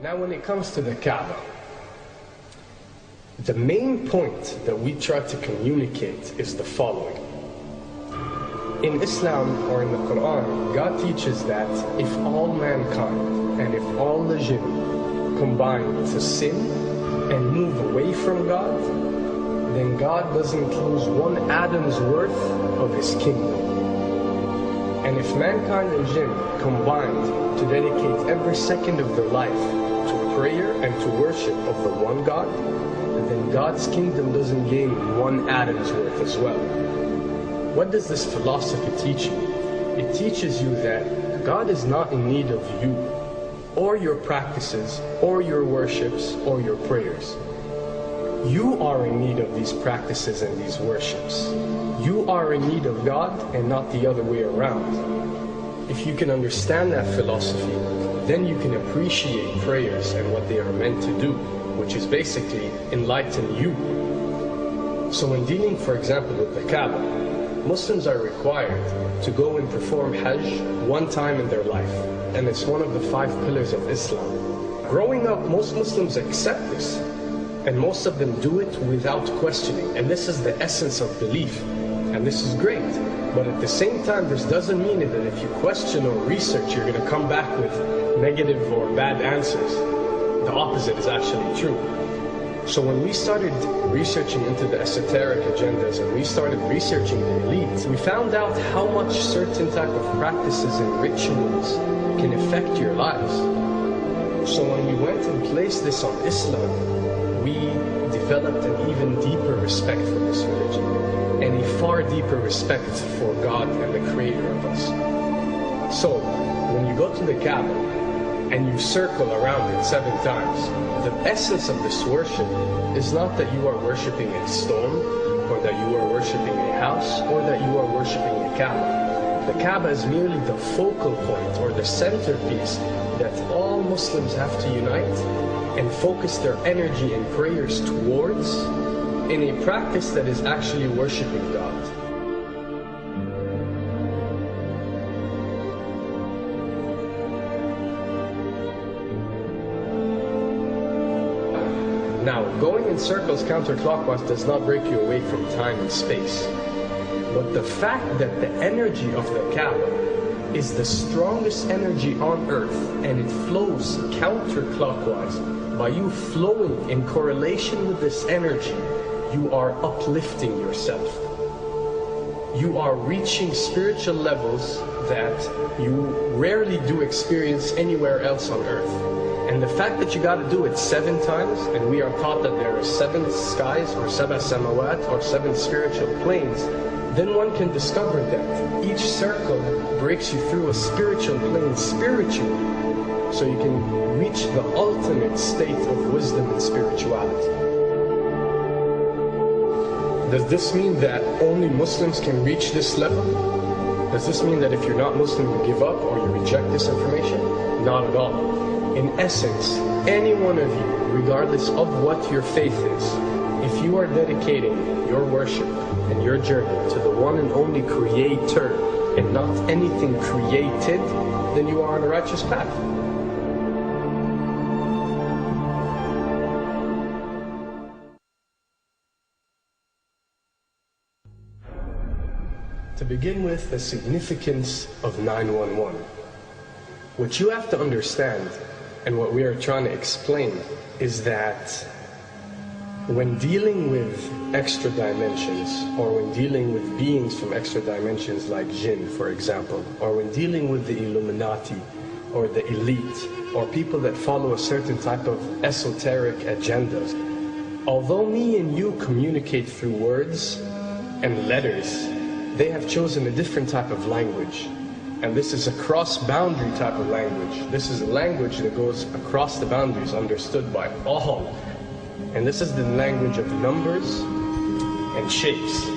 Now when it comes to the Kaaba, the main point that we try to communicate is the following. In Islam or in the Quran, God teaches that if all mankind and if all the jinn combine to sin and move away from God, then God doesn't lose one atom's worth of His kingdom. And if mankind and jinn combined to dedicate every second of their life to prayer and to worship of the one God, then God's kingdom doesn't gain one atom's worth as well. What does this philosophy teach you? It teaches you that God is not in need of you, or your practices, or your worships, or your prayers. You are in need of these practices and these worships. You are in need of God and not the other way around. If you can understand that philosophy, then you can appreciate prayers and what they are meant to do, which is basically enlighten you. So when dealing, for example, with the Kaaba, Muslims are required to go and perform Hajj one time in their life, and it's one of the 5 pillars of Islam. Growing up, most Muslims accept this, and most of them do it without questioning, and this is the essence of belief, and this is great. But at the same time, this doesn't mean that if you question or research, you're going to come back with negative or bad answers. The opposite is actually true. So when we started researching into the esoteric agendas and we started researching the elite, we found out how much certain type of practices and rituals can affect your lives. So when we went and placed this on Islam, we developed an even deeper respect for this religion and a far deeper respect for God and the Creator of us. So when you go to the Kaaba, and you circle around it 7 times, the essence of this worship is not that you are worshipping a stone, or that you are worshipping a house, or that you are worshipping a Kaaba. The Kaaba is merely the focal point, or the centerpiece, that all Muslims have to unite and focus their energy and prayers towards in a practice that is actually worshipping God. Now, going in circles counterclockwise does not break you away from time and space. But the fact that the energy of the Kaaba is the strongest energy on earth and it flows counterclockwise, by you flowing in correlation with this energy, you are uplifting yourself. You are reaching spiritual levels that you rarely do experience anywhere else on earth. And the fact that you got to do it 7 times, and we are taught that there are 7 skies, or 7 samawat, or 7 spiritual planes, then one can discover that each circle breaks you through a spiritual plane spiritually, so you can reach the ultimate state of wisdom and spirituality. Does this mean that only Muslims can reach this level? Does this mean that if you're not Muslim, you give up or you reject this information? Not at all. In essence, any one of you, regardless of what your faith is, if you are dedicating your worship and your journey to the one and only Creator and not anything created, then you are on a righteous path. To begin with, the significance of 911. What you have to understand, and what we are trying to explain, is that when dealing with extra dimensions, or when dealing with beings from extra dimensions like jinn, for example, or when dealing with the Illuminati, or the elite, or people that follow a certain type of esoteric agendas, although me and you communicate through words and letters, they have chosen a different type of language. And this is a cross-boundary type of language. This is a language that goes across the boundaries, understood by all. And this is the language of numbers and shapes.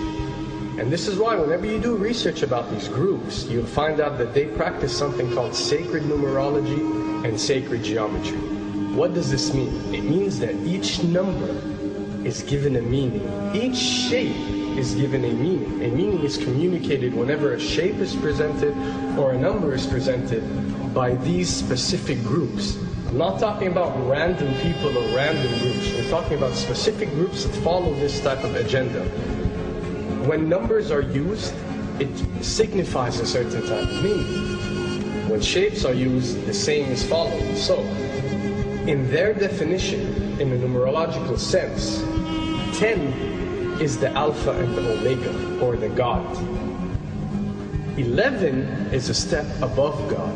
And this is why whenever you do research about these groups, you'll find out that they practice something called sacred numerology and sacred geometry. What does this mean? It means that each number is given a meaning. Each shape is given a meaning. A meaning is communicated whenever a shape is presented or a number is presented by these specific groups. I'm not talking about random people or random groups. We're talking about specific groups that follow this type of agenda. When numbers are used, it signifies a certain type of meaning. When shapes are used, the same is followed. So, in their definition, in a numerological sense, 10 is the Alpha and the Omega, or the God. 11 is a step above God.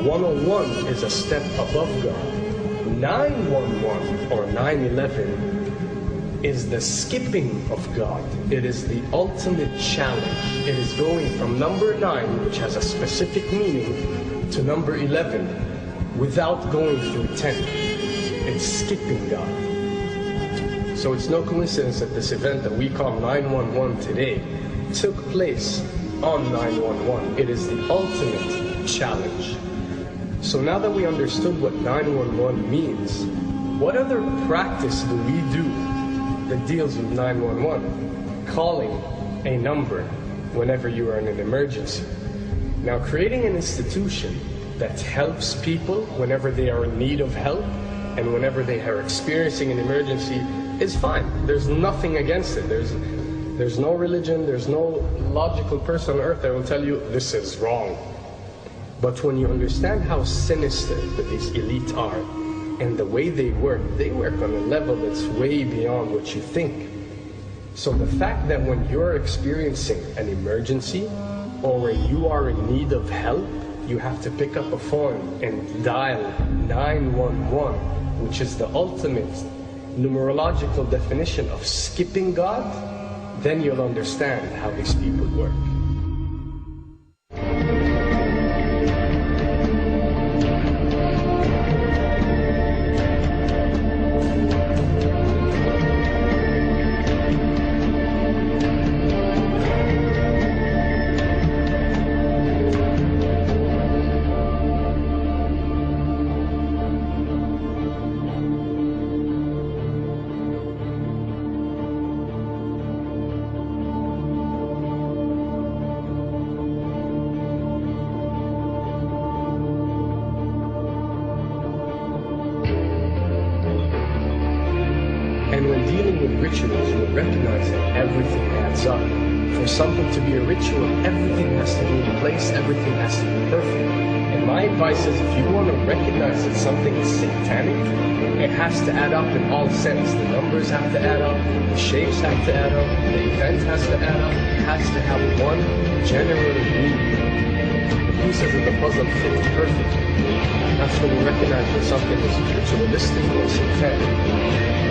101 is a step above God. 911 or 911 is the skipping of God. It is the ultimate challenge. It is going from number 9, which has a specific meaning, to number 11 without going through 10. It's skipping God. So it's no coincidence that this event that we call 911 today took place on 911. It is the ultimate challenge. So now that we understood what 911 means, what other practice do we do that deals with 911? Calling a number whenever you are in an emergency. Now, creating an institution that helps people whenever they are in need of help and whenever they are experiencing an emergency is fine. There's nothing against it. There's no religion, there's no logical person on earth that will tell you this is wrong. But when you understand how sinister that these elite are and the way they work on a level that's way beyond what you think. So the fact that when you're experiencing an emergency or when you are in need of help, you have to pick up a phone and dial 911, which is the ultimate numerological definition of skipping God, then you'll understand how these people work. And when dealing with rituals, you'll recognize that everything adds up. For something to be a ritual, everything has to be in place, everything has to be perfect. And my advice is, if you want to recognize that something is satanic, it has to add up in all sense. The numbers have to add up, the shapes have to add up, the event has to add up, it has to have one general meaning. The pieces of the puzzle fit perfectly. That's when you recognize that something is ritualistic or satanic.